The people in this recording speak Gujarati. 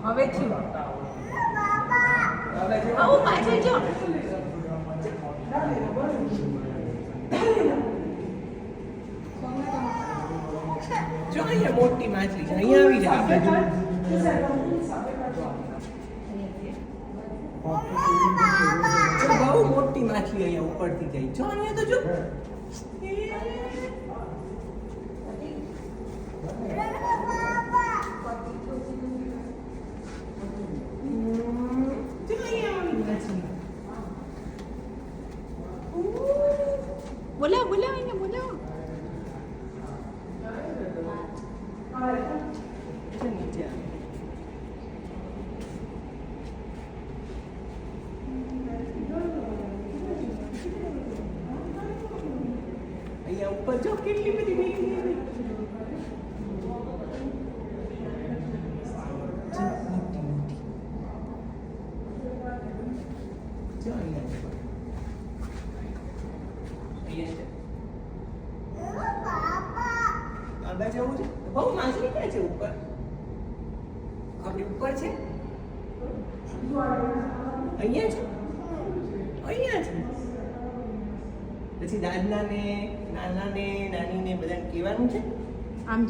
હવે થયું આવું પાછળ જો જો અહીંયા મોટી માછલી છે અહીંયા આવી જાય બહુ મોટી માછલી અહીંયા ઉપરથી જાય જો અહીંયા તો જો બોલાવો બોલાવો એને બોલાવો અહીંયા ઉપર જો કેટલી બધી બિલ્ડિંગ આગળ જવું છે બહુ માછલી ક્યાં છે ઉપર આપણી ઉપર છે અહીંયા છે અહીંયા છે પછી દાદના ને નાના ને નાની ને બધાને કહેવાનું છે આમ